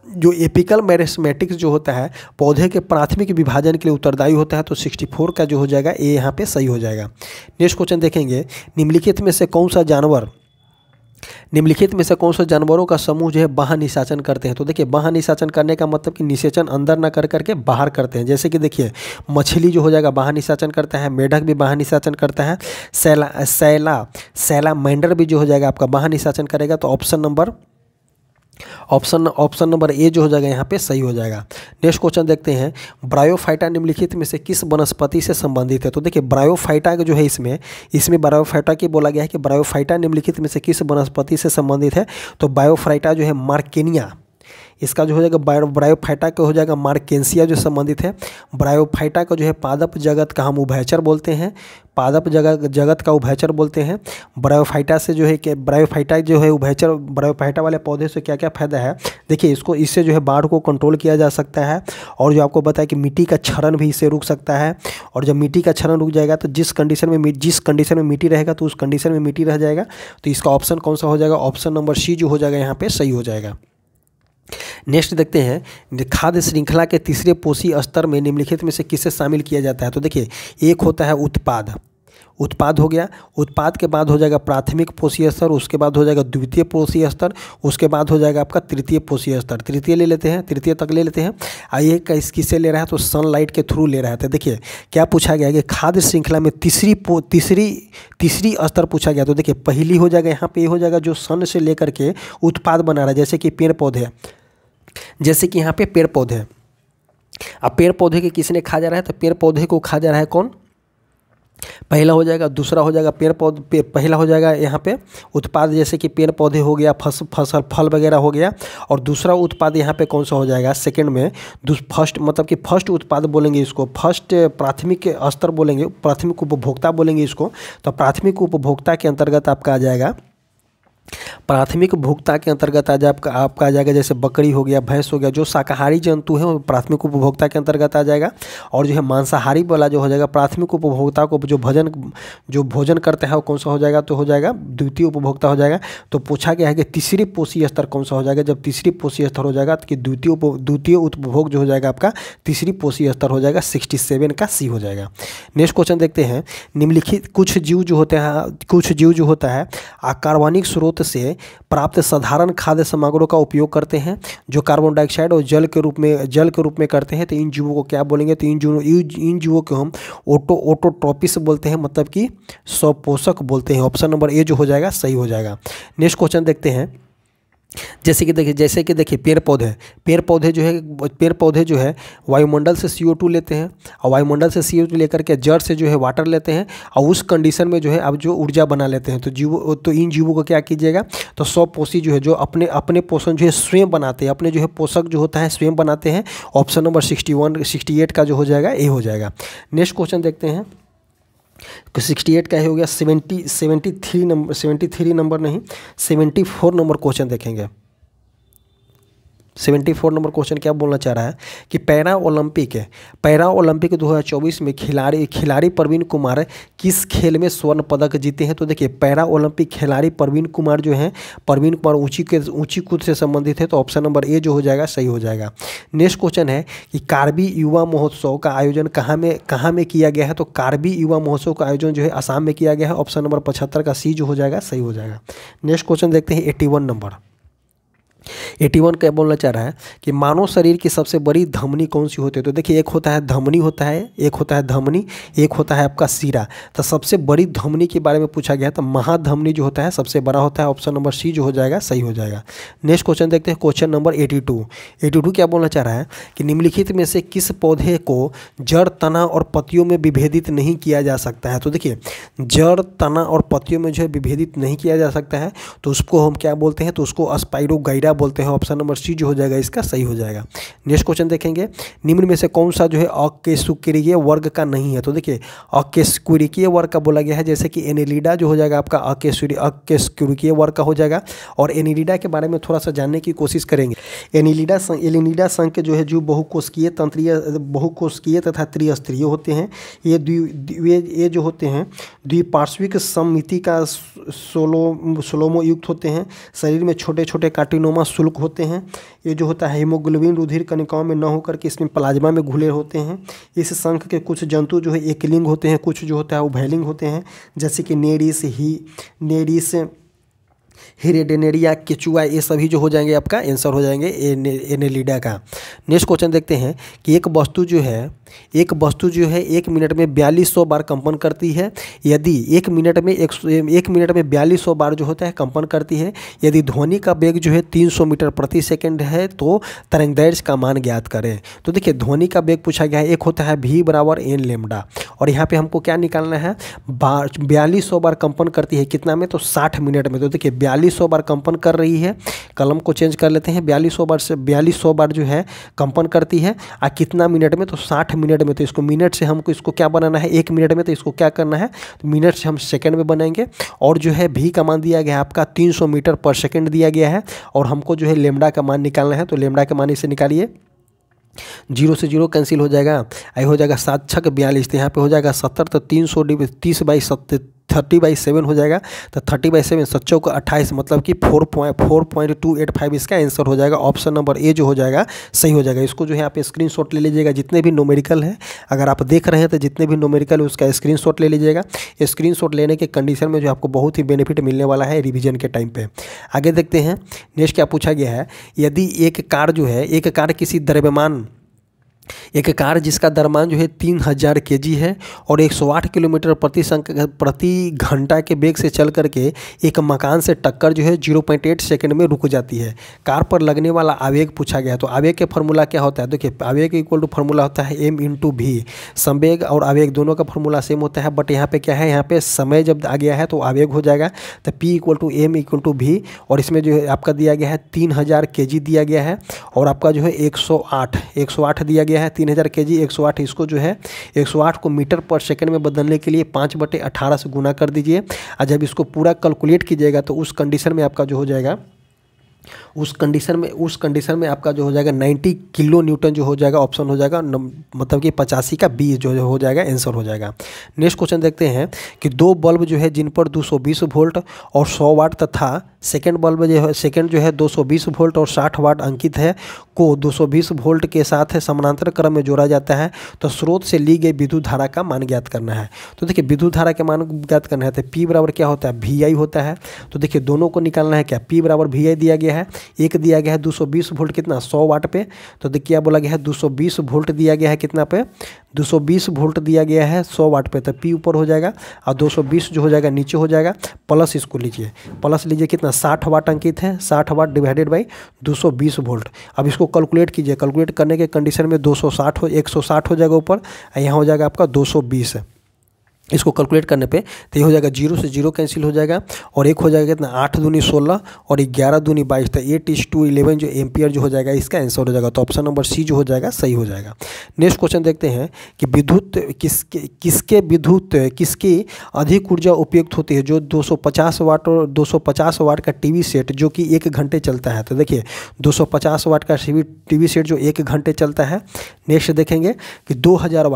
जो एपिकल मेरिस्टेमेटिक्स जो होता है पौधे के प्राथमिक विभाजन के लिए उत्तरदायी होता है। तो 64 का जो हो जाएगा ये यहाँ पे सही हो जाएगा। नेक्स्ट क्वेश्चन देखेंगे, निम्नलिखित में से कौन सा जानवरों का समूह जो है बाह्य निषेचन करते हैं। तो देखिए बाह्य निषेचन करने का मतलब कि निषेचन अंदर ना कर करके बाहर करते हैं। जैसे कि देखिए मछली जो हो जाएगा बाह्य निषेचन करता है, मेढक भी बाह्य निषेचन करता है, सैलामेंडर भी जो हो जाएगा आपका बाह्य निषेचन करेगा। तो ऑप्शन नंबर ए जो हो जाएगा यहाँ पे सही हो जाएगा। नेक्स्ट क्वेश्चन देखते हैं, ब्रायोफाइटा निम्नलिखित में से किस वनस्पति से संबंधित है। तो देखिए ब्रायोफाइटा जो है इसमें ब्रायोफाइटा की बोला गया है कि ब्रायोफाइटा निम्नलिखित में से किस वनस्पति से संबंधित है। तो ब्रायोफाइटा जो है मार्केनिया, इसका जो हो जाएगा ब्रायोफाइटा का हो जाएगा मार्केंसिया जो संबंधित है। ब्रायोफाइटा का जो है पादप जगत का हम उभयचर बोलते हैं, पादप जगत का उभयचर बोलते हैं। ब्रायोफाइटा से जो है कि ब्रायोफाइटा जो है उभयचर, ब्रायोफाइटा वाले पौधे से क्या क्या फायदा है देखिए, इससे जो है बाढ़ को कंट्रोल किया जा सकता है। और जो आपको बताया कि मिट्टी का क्षरण भी इससे रुक सकता है। और जब मिट्टी का क्षरण रुक जाएगा तो जिस कंडीशन में मिट्टी रहेगा तो उस कंडीशन में मिट्टी रह जाएगा। तो इसका ऑप्शन कौन सा हो जाएगा, ऑप्शन नंबर सी जो हो जाएगा यहाँ पे सही हो जाएगा। नेक्स्ट देखते हैं, खाद्य श्रृंखला के तीसरे पोषी स्तर में निम्नलिखित में से किसे शामिल किया जाता है। तो देखिए एक होता है उत्पाद, उत्पाद हो गया, उत्पाद के बाद हो जाएगा प्राथमिक पोषीय स्तर, उसके बाद हो जाएगा द्वितीय पोषीय स्तर, उसके बाद हो जाएगा आपका तृतीय पोषीय स्तर। तृतीय ले लेते हैं, तृतीय तक ले लेते हैं। आइए किससे ले रहा है, तो सनलाइट के थ्रू ले रहा है। तो देखिए क्या पूछा गया है कि खाद्य श्रृंखला में तीसरी स्तर पूछा गया। तो देखिए पहली हो जाएगा, यहाँ पे हो जाएगा जो सन से लेकर के उत्पाद बना रहा है, जैसे कि पेड़ पौधे, जैसे कि यहाँ पे पेड़ पौधे। अब पेड़ पौधे के किसने खा जा रहा है, तो पेड़ पौधे को खा जा रहा है कौन, पहला हो जाएगा, दूसरा हो जाएगा पेड़ पौधे, पहला हो जाएगा यहाँ पे उत्पाद जैसे कि पेड़ पौधे हो गया, फसल फल वगैरह हो गया। और दूसरा उत्पाद यहाँ पे कौन सा हो जाएगा, सेकंड में फर्स्ट, मतलब कि फर्स्ट उत्पाद बोलेंगे इसको, फर्स्ट प्राथमिक स्तर बोलेंगे, प्राथमिक उपभोक्ता बोलेंगे इसको। तो प्राथमिक उपभोक्ता के अंतर्गत आपका आ जाएगा, प्राथमिक उपभोक्ता के अंतर्गत आज आपका आ जाएगा जैसे बकरी हो गया, भैंस हो गया, जो शाकाहारी जंतु है वो प्राथमिक उपभोक्ता के अंतर्गत आ जाएगा। और जो है मांसाहारी वाला जो हो जाएगा प्राथमिक उपभोक्ता को जो भोजन करते हैं वो कौन सा हो जाएगा, तो हो जाएगा द्वितीय उपभोक्ता हो जाएगा। तो पूछा गया है कि तीसरी पोषीय स्तर कौन सा हो जाएगा। जब तीसरी पोषीय स्तर हो जाएगा तो द्वितीय उपभोग जो हो जाएगा आपका तीसरी पोषीय स्तर हो जाएगा, 67 का सी हो जाएगा। नेक्स्ट क्वेश्चन देखते हैं। निम्नलिखित कुछ जीव जो होता है अकार्बनिक स्रोत से प्राप्त साधारण खाद्य सामग्रियों का उपयोग करते हैं, जो कार्बन डाइऑक्साइड और जल के रूप में करते हैं। तो इन जीवों को क्या बोलेंगे, तो इन जीवों को हम ऑटोट्रोपिस बोलते हैं, मतलब कि स्वपोषक बोलते हैं। ऑप्शन नंबर ए जो हो जाएगा सही हो जाएगा। नेक्स्ट क्वेश्चन देखते हैं। जैसे कि देखिए पेड़ पौधे जो है वायुमंडल से CO2 लेते हैं, और वायुमंडल से CO2 लेकर के जड़ से जो है वाटर लेते हैं, और उस कंडीशन में जो है अब जो ऊर्जा बना लेते हैं। तो इन जीवों को क्या कीजिएगा, तो स्वपोषी जो है, जो अपने पोषण जो है स्वयं बनाते हैं, अपने जो है पोषक जो होता है स्वयं बनाते हैं। ऑप्शन नंबर 68 का जो हो जाएगा ए हो जाएगा। नेक्स्ट क्वेश्चन देखते हैं। 68 का हो गया 73 नंबर नहीं, 74 नंबर क्वेश्चन देखेंगे। 74 नंबर क्वेश्चन क्या बोलना चाह रहा है कि पैरा ओलंपिक 2024 में खिलाड़ी प्रवीण कुमार किस खेल में स्वर्ण पदक जीते हैं। तो देखिए पैरा ओलंपिक खिलाड़ी प्रवीण कुमार ऊंची कूद से संबंधित है। तो ऑप्शन नंबर ए जो हो जाएगा सही हो जाएगा। नेक्स्ट क्वेश्चन है कि कार्बी युवा महोत्सव का आयोजन कहाँ में किया गया है। तो कार्बी युवा महोत्सव का आयोजन जो है असम में किया गया है। ऑप्शन नंबर 75 का सी जो हो जाएगा सही हो जाएगा। नेक्स्ट क्वेश्चन देखते हैं 81 नंबर। 81 क्या बोलना चाह रहा है कि मानव शरीर की सबसे बड़ी धमनी कौन सी होती है। तो देखिए एक होता है धमनी, एक होता है आपका सीरा। तो सबसे बड़ी धमनी के बारे में पूछा गया है, तो महाधमनी जो होता है सबसे बड़ा होता है। ऑप्शन नंबर सी जो हो जाएगा सही हो जाएगा। नेक्स्ट क्वेश्चन देखते हैं। क्वेश्चन नंबर 82 क्या बोलना चाह रहा है कि निम्नलिखित में से किस पौधे को जड़, तना और पत्तियों में विभेदित नहीं किया जा सकता है। तो देखिए जड़, तना और पत्तियों में जो है विभेदित नहीं किया जा सकता है, तो उसको हम क्या बोलते हैं, तो उसको स्पाइरोगाइरा बोलते हैं। ऑप्शन नंबर सी जो हो जाएगा इसका सही हो जाएगा। नेक्स्ट क्वेश्चन देखेंगे। निम्न में से कौन सा जो है अकेशुक्रिय वर्ग का नहीं है। तो देखिए अकेशुक्रिय वर्ग का बोला गया है, जैसे कि एनेलिडा जो हो जाएगा आपका अकेशुक्रिय वर्ग का हो जाएगा। और एनेलिडा के बारे में थोड़ा सा जानने की कोशिश करेंगे। एनेलिडा संघ के जो है जो बहुकोशिकीय तथा त्रिस्तरीय होते हैं। ये जो होते हैं द्विपार्श्विक सममिति का सोलोमो युक्त होते हैं। शरीर में छोटे छोटे कार्टिनोमा शुल्क होते हैं। ये जो होता है हीमोग्लोबिन रुधिर कणिकाओं में न होकर के इसमें प्लाज्मा में घुले होते हैं। इस संघ के कुछ जंतु जो है एकलिंग होते हैं, कुछ जो होता है उभयलिंग होते हैं, जैसे कि नेरिस हिरेडेनेरिया, केचुआ, ये सभी जो हो जाएंगे आपका आंसर हो जाएंगे एनेलिडा का। नेक्स्ट क्वेश्चन देखते हैं कि एक वस्तु जो है 1 मिनट में 4200 बार कंपन करती है। यदि 1 मिनट में 4200 बार जो होता है कंपन करती है, यदि ध्वनि का वेग जो है 300 मीटर प्रति सेकंड है, तो तरंगदैर्घ्य का मान ज्ञात करें। तो देखिए ध्वनि का वेग पूछा गया है, एक होता है v बराबर n लेमडा, और यहाँ पे हमको क्या निकालना है, 4200 बार कंपन करती है कितना में, तो 60 मिनट में। तो देखिए 4200 बार कंपन कर रही है, कलम को चेंज कर लेते हैं, 4200 बार जो है कंपन करती है, और कितना मिनट में, तो 60 मिनट में। तो इसको मिनट से हमको इसको क्या बनाना है, 1 मिनट में, तो इसको क्या करना है, तो मिनट से हम सेकंड में बनाएंगे। और जो है v का मान दिया गया है आपका 300 मीटर पर सेकंड दिया गया है, और हमको जो है लेमडा का मान निकालना है। तो लेमडा का मान इसे निकालिए, 0 से 0 कैंसिल हो जाएगा, आई हो जाएगा 7 × 6 = 42। तो यहाँ पे हो जाएगा 70, तो 330/70 30/7 हो जाएगा। तो 30/7 7 का 28 मतलब कि 4.285 इसका आंसर हो जाएगा। ऑप्शन नंबर ए जो हो जाएगा सही हो जाएगा। इसको जो है आप स्क्रीनशॉट ले लीजिएगा, जितने भी न्यूमेरिकल है अगर आप देख रहे हैं तो जितने भी न्यूमेरिकल है उसका स्क्रीनशॉट ले लीजिएगा। स्क्रीनशॉट लेने के कंडीशन में जो आपको बहुत ही बेनिफिट मिलने वाला है रिवीजन के टाइम पे। आगे देखते हैं नेक्स्ट क्या पूछा गया है। यदि एक कार किसी द्रव्यमान एक कार जिसका द्रव्यमान जो है 3000 kg है और 108 किलोमीटर प्रति घंटा के वेग से चल करके एक मकान से टक्कर जो है 0.8 सेकंड में रुक जाती है। कार पर लगने वाला आवेग पूछा गया है। तो आवेग के फार्मूला क्या होता है, देखिए आवेग इक्वल टू फार्मूला होता है m/v। संवेग और आवेग दोनों का फार्मूला सेम होता है, बट यहाँ पे क्या है, यहाँ पे समय जब आ गया है तो आवेग हो जाएगा। तो p = m/v और इसमें जो है आपका दिया गया है 3000 kg दिया गया है और आपका जो है 108 दिया गया है। 3000 kg 108, इसको जो है 108 को मीटर पर सेकंड में बदलने के लिए 5/18 से गुना कर दीजिए। और जब इसको पूरा कैलकुलेट कीजिएगा तो उस कंडीशन में आपका जो हो जाएगा उस कंडीशन में आपका जो हो जाएगा 90 किलो न्यूटन जो हो जाएगा ऑप्शन हो जाएगा, मतलब कि 85 का बी जो हो जाएगा आंसर हो जाएगा। नेक्स्ट क्वेश्चन देखते हैं कि दो बल्ब जो है जिन पर 220 वोल्ट और 100 वाट तथा सेकेंड जो है 220 वोल्ट और 60 वाट अंकित है को 220 वोल्ट के साथ समानांतर क्रम में जोड़ा जाता है, तो स्रोत से ली गई विद्युत धारा का मान ज्ञात करना है। तो देखिए विद्युत धारा का मान ज्ञात करना है तो P बराबर क्या होता है, VI होता है। तो देखिए दोनों को निकालना है क्या, P बराबर VI दिया गया है, एक दिया गया है 220 वोल्ट कितना 100 वाट पे, तो देखिए क्या बोला गया है 220 वोल्ट दिया गया है कितना पे 220 वोल्ट दिया गया है 100 वाट पे, तो P ऊपर हो जाएगा और 220 जो हो जाएगा नीचे हो जाएगा, प्लस इसको लीजिए, प्लस लीजिए कितना 60 वाट अंकित है, 60 वाट डिवाइडेड बाई 220 वोल्ट। अब इसको कैलकुलेट कीजिए, कैलकुलेट करने के कंडीशन में 160 हो जाएगा ऊपर, यहाँ हो जाएगा आपका 220। इसको कैलकुलेट करने पे तो ये हो जाएगा 0 से 0 कैंसिल हो जाएगा और एक हो जाएगा कितना 8 दूनी 16 और 11 दूनी 22, तो 8:11 जो एम्पियर जो हो जाएगा इसका आंसर हो जाएगा। तो ऑप्शन नंबर सी जो हो जाएगा सही हो जाएगा। नेक्स्ट क्वेश्चन देखते हैं कि किसकी अधिक ऊर्जा उपयुक्त होती है, जो 250 वाट का टीवी सेट जो कि 1 घंटे चलता है। तो देखिए 250 वाट का टीवी सेट जो 1 घंटे चलता है। नेक्स्ट देखेंगे कि 2000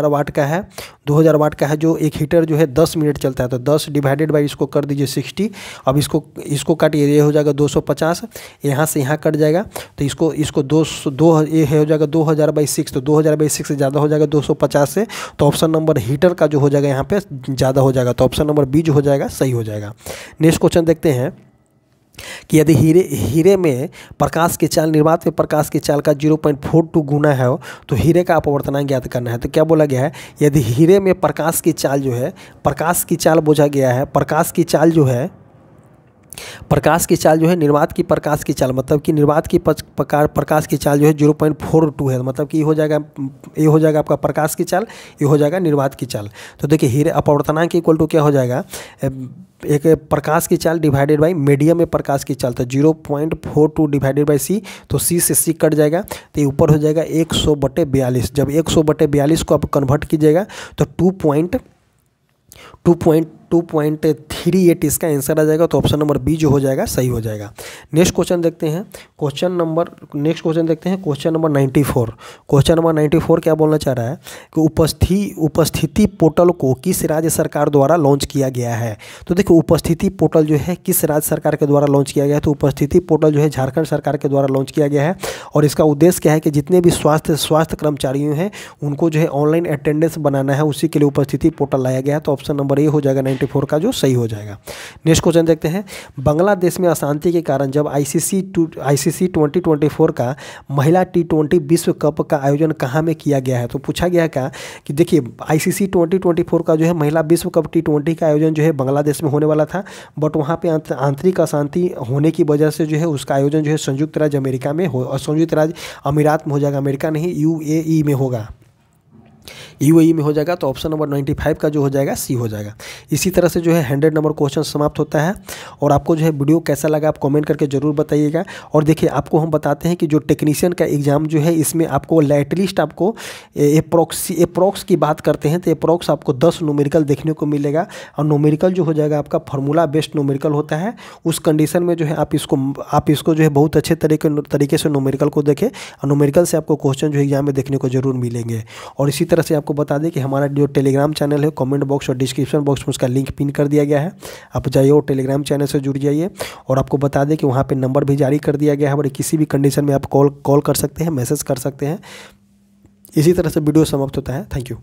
वाट का है, 2000 वाट का है जो एक हीटर जो है 10 मिनट चलता है, तो 10 डिवाइडेड बाई इसको कर दीजिए 60। अब इसको काटिए, ये हो जाएगा 250, यहाँ से यहाँ कट जाएगा तो इसको ये हो जाएगा 2000/6, तो 2000/6 से ज़्यादा हो जाएगा 250 से, तो ऑप्शन नंबर हीटर का जो हो जाएगा यहाँ पे ज़्यादा हो जाएगा, तो ऑप्शन नंबर बी जो हो जाएगा सही हो जाएगा। नेक्स्ट क्वेश्चन देखते हैं कि यदि हीरे में प्रकाश की चाल निर्वात में प्रकाश की चाल का 0.42 गुना है तो हीरे का अपवर्तनांक ज्ञात करना है। तो क्या बोला गया है, यदि हीरे में प्रकाश की चाल बोझा गया है, प्रकाश की चाल जो है निर्वात की प्रकाश की चाल, मतलब कि निर्वात की प्रकाश की चाल जो है 0.42 है, मतलब कि ये हो जाएगा आपका प्रकाश की चाल, ये हो जाएगा निर्वात की चाल। तो देखिए हीरे अपवर्तनांक इक्वल टू क्या हो जाएगा, एक प्रकाश की चाल डिवाइडेड बाई मीडियम में प्रकाश की चाल, तो 0.42 डिवाइडेड बाई सी, तो सी से सी कट जाएगा तो ये ऊपर हो जाएगा 100/42। जब 100/42 को आप कन्वर्ट कीजिएगा तो 2.38 इसका आंसर आ जाएगा, तो ऑप्शन नंबर बी जो हो जाएगा सही हो जाएगा। नेक्स्ट क्वेश्चन देखते हैं क्वेश्चन नंबर 94। क्वेश्चन नंबर 94 क्या बोलना चाह रहा है कि उपस्थिति पोर्टल को किस राज्य सरकार द्वारा लॉन्च किया गया है। तो देखो उपस्थिति पोर्टल जो है किस राज्य सरकार के द्वारा लॉन्च किया गया है, तो उपस्थिति पोर्टल जो है झारखंड सरकार के द्वारा लॉन्च किया गया है और इसका उद्देश्य क्या है कि जितने भी स्वास्थ्य कर्मचारियों हैं उनको जो है ऑनलाइन अटेंडेंस बनाना है, उसी के लिए उपस्थिति पोर्टल लाया गया है, तो ऑप्शन नंबर ए हो जाएगा 94 का जो सही हो जाएगा। नेक्स्ट क्वेश्चन देखते हैं, बांग्लादेश में अशांति के कारण जब आईसीसी 2024 का महिला T20 विश्व कप का आयोजन कहाँ में किया गया है। तो पूछा गया क्या कि देखिए आईसीसी 2024 का जो है महिला विश्व कप T20 का आयोजन जो है बांग्लादेश में होने वाला था, बट वहाँ पे आंतरिक अशांति होने की वजह से जो है उसका आयोजन जो है संयुक्त राज्य अमेरिका में संयुक्त राज्य अमीरात में हो जाएगा, अमेरिका नहीं UAE में होगा, UAE में हो जाएगा, तो ऑप्शन नंबर 95 का जो हो जाएगा सी हो जाएगा। इसी तरह से जो है 100 नंबर क्वेश्चन समाप्त होता है। और आपको जो है वीडियो कैसा लगा आप कमेंट करके ज़रूर बताइएगा। और देखिए आपको हम बताते हैं कि जो टेक्नीशियन का एग्ज़ाम जो है इसमें आपको एटलीस्ट आपको अप्रॉक्स की बात करते हैं तो अप्रॉक्स आपको 10 न्यूमेरिकल देखने को मिलेगा, और न्यूमेरिकल जो हो जाएगा आपका फार्मूला बेस्ड न्यूमेरिकल होता है। उस कंडीशन में जो है आप इसको जो है बहुत अच्छे तरीके से न्यूमेरिकल को देखें, और न्यूमेरिकल से आपको क्वेश्चन जो एग्जाम में देखने को जरूर मिलेंगे। और इसी तरह से आपको आपको बता दें कि हमारा जो टेलीग्राम चैनल है कमेंट बॉक्स और डिस्क्रिप्शन बॉक्स में उसका लिंक पिन कर दिया गया है। आप जाइए और टेलीग्राम चैनल से जुड़ जाइए। और आपको बता दें कि वहाँ पे नंबर भी जारी कर दिया गया है और किसी भी कंडीशन में आप कॉल कर सकते हैं, मैसेज कर सकते हैं। इसी तरह से वीडियो समाप्त होता है। Thank you.